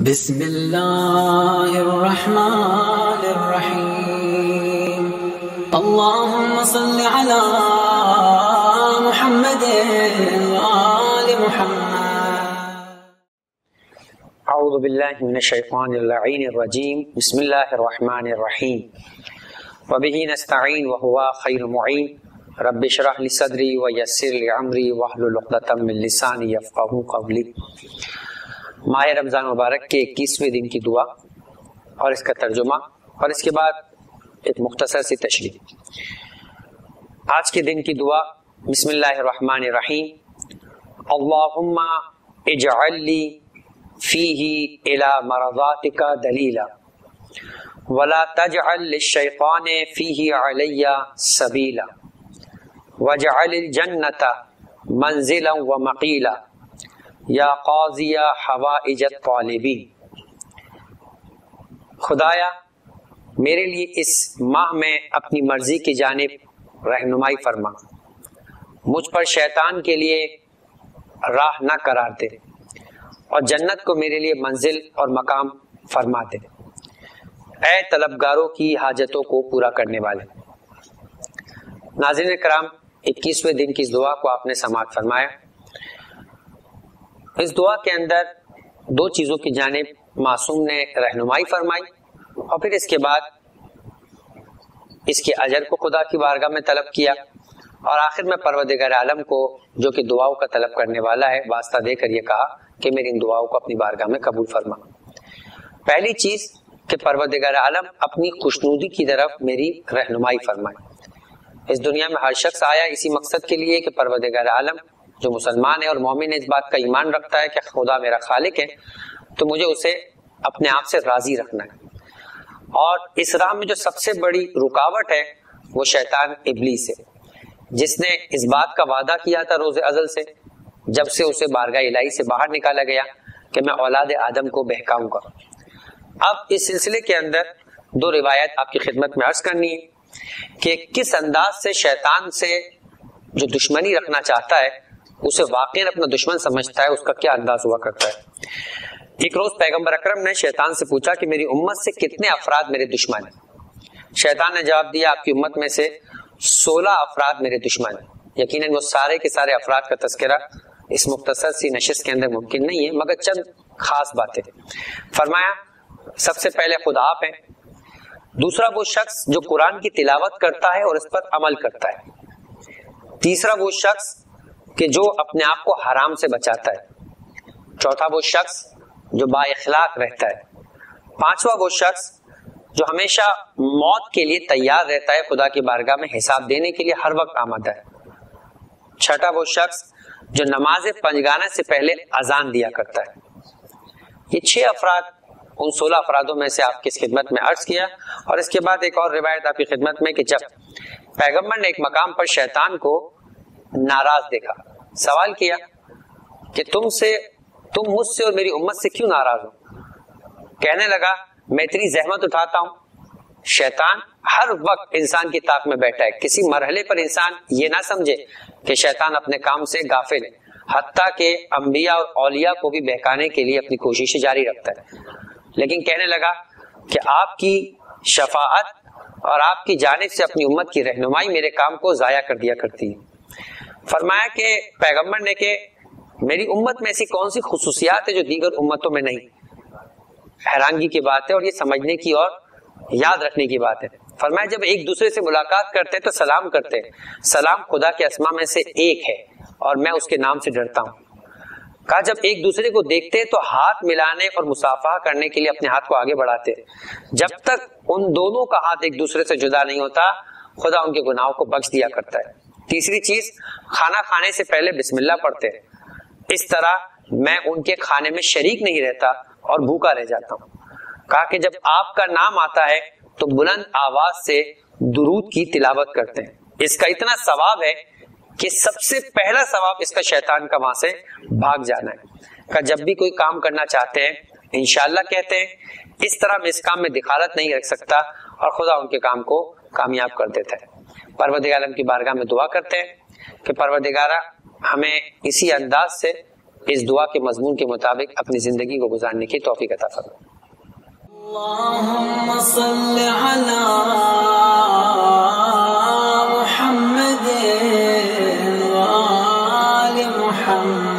بسم اللہ الرحمن الرحیم اللہم صل علی محمد وآل محمد۔ اعوذ باللہ من الشیطان اللعین الرجیم، بسم اللہ الرحمن الرحیم، وبہ نستعین وہو خیر معین، رب اشرح لی صدری ویسر لی امری واحلل عقدۃ من لسانی یفقہوا قولی۔ ماہ رمضان مبارک کے 21ویں دن کی دعا اور اس کا ترجمہ، اور اس کے بعد ایک مختصر سی تشریح۔ آج کے دن کی دعا بسم اللہ الرحمن الرحیم، اللہم اجعل لی فیہ الی مرضاتک دلیلا ولا تجعل للشیطان فیہ علی سبیلا واجعل الجنۃ منزلا ومقیلا یا قاضی حوائج الطالبین۔ خدایا میرے لیے اس ماہ میں اپنی مرضی کی جانب رہنمائی فرما، مجھ پر شیطان کے لیے راہ نہ قرار دے، اور جنت کو میرے لیے منزل اور مقام فرما دے، اے طلبگاروں کی حاجتوں کو پورا کرنے والے۔ ناظرین کرام، 21ویں دن کی اس دعا کو آپ نے سماعت فرمایا۔ اس دعا کے اندر دو چیزوں کی جانب معصوم نے رہنمائی فرمائی، اور پھر اس کے بعد اس کے اجر کو خدا کی بارگاہ میں طلب کیا، اور آخر میں پروردگار عالم کو جو کہ دعاؤں کا طلب کرنے والا ہے واسطہ دے کر یہ کہا کہ میری ان دعاؤں کو اپنی بارگاہ میں قبول فرما۔ پہلی چیز کہ پروردگار عالم اپنی خوشنودی کی طرف میری رہنمائی فرمائے۔ اس دنیا میں ہر شخص آیا اسی مقصد کے لیے کہ پروردگار عالم جو مسلمان ہے اور مومن اس بات کا ایمان رکھتا ہے کہ خدا میرا خالق ہے، تو مجھے اسے اپنے آپ سے راضی رکھنا ہے۔ اور اس راہ میں جو سب سے بڑی رکاوٹ ہے وہ شیطان ابلیس ہے، جس نے اس بات کا وعدہ کیا تھا روز ازل سے، جب سے اسے بارگاہ الہی سے باہر نکالا گیا کہ میں اولاد آدم کو بہکاؤں گا۔ اب اس سلسلے کے اندر دو روایت آپ کی خدمت میں عرض کرنی ہے کہ کس انداز سے شیطان سے جو دشمنی رکھنا چاہتا ہے اسے واقعی اپنا دشمن سمجھتا ہے، اس کا کیا انداز ہوا کرتا ہے۔ ایک روز پیغمبر اکرم نے شیطان سے پوچھا کہ میری امت سے کتنے افراد میرے دشمن ہیں؟ شیطان نے جواب دیا، آپ کی امت میں سے 16 افراد میرے دشمن ہیں۔ یقیناً وہ سارے کے سارے افراد کا تذکرہ اس مختصر سی نشست کے اندر ممکن نہیں ہے، مگر چند خاص باتیں۔ فرمایا سب سے پہلے خود آپ ہیں، دوسرا وہ شخص جو قرآن کی تلاوت کرتا ہے اور اس پر عمل کرتا ہے، تیسرا وہ شخص کہ جو اپنے آپ کو حرام سے بچاتا ہے، چوتھا وہ شخص جو با اخلاق رہتا ہے، پانچواں وہ شخص جو ہمیشہ موت کے لیے تیار رہتا ہے، خدا کی بارگاہ میں حساب دینے کے لیے ہر وقت آمادہ ہے، چھٹا وہ شخص جو نماز پنجگانہ سے پہلے اذان دیا کرتا ہے۔ یہ 6 افراد ان 16 افرادوں میں سے آپ کی خدمت میں عرض کیا، اور اس کے بعد ایک اور روایت آپ کی خدمت میں کہ جب پیغمبر نے ایک مقام پر شیطان کو ناراض دیکھا، سوال کیا کہ تم مجھ سے اور میری امت سے کیوں ناراض ہو؟ کہنے لگا میں اتنی زحمت اٹھاتا ہوں۔ شیطان ہر وقت انسان کی طاق میں بیٹھا ہے، کسی مرحلے پر انسان یہ نہ سمجھے کہ شیطان اپنے کام سے غافل ہے، حتیٰ کہ انبیاء اور اولیاء کو بھی بہکانے کے لیے اپنی کوششیں جاری رکھتا ہے۔ لیکن کہنے لگا کہ آپ کی شفاعت اور آپ کی جانب سے اپنی امت کی رہنمائی میرے کام کو ضائع کر دیا کرتی ہے۔ فرمایا کہ پیغمبر نے کہ میری امت میں ایسی کون سی خصوصیات ہے جو دیگر امتوں میں نہیں؟ حیرانگی کی بات ہے اور یہ سمجھنے کی اور یاد رکھنے کی بات ہے۔ فرمایا جب ایک دوسرے سے ملاقات کرتے تو سلام کرتے، سلام خدا کے اسماء میں سے ایک ہے اور میں اس کے نام سے ڈرتا ہوں۔ کہا جب ایک دوسرے کو دیکھتے تو ہاتھ ملانے اور مصافحہ کرنے کے لیے اپنے ہاتھ کو آگے بڑھاتے، جب تک ان دونوں کا ہاتھ ایک دوسرے سے جدا نہیں ہوتا خدا ان کے گناہوں کو بخش دیا کرتا ہے۔ تیسری چیز، کھانا کھانے سے پہلے بسم اللہ پڑھتے ہیں، اس طرح میں ان کے کھانے میں شریک نہیں رہتا اور بھوکا رہ جاتا ہوں۔ کہا کہ جب آپ کا نام آتا ہے تو بلند آواز سے درود کی تلاوت کرتے ہیں، اس کا اتنا ثواب ہے کہ سب سے پہلا ثواب اس کا شیطان کا وہاں سے بھاگ جانا ہے۔ کہ جب بھی کوئی کام کرنا چاہتے ہیں انشاءاللہ کہتے ہیں، اس طرح میں اس کام میں دخالت نہیں رکھ سکتا، اور خدا ان کے کام کو کامیاب کر دیتا ہے۔ پروردگار عالم کی بارگاہ میں دعا کرتے ہیں کہ پروردگارہ ہمیں اسی انداز سے اس دعا کے مضمون کے مطابق اپنی زندگی کو گزارنے کی توفیق عطا فرمائے۔ اللهم صل على محمد وآل محمد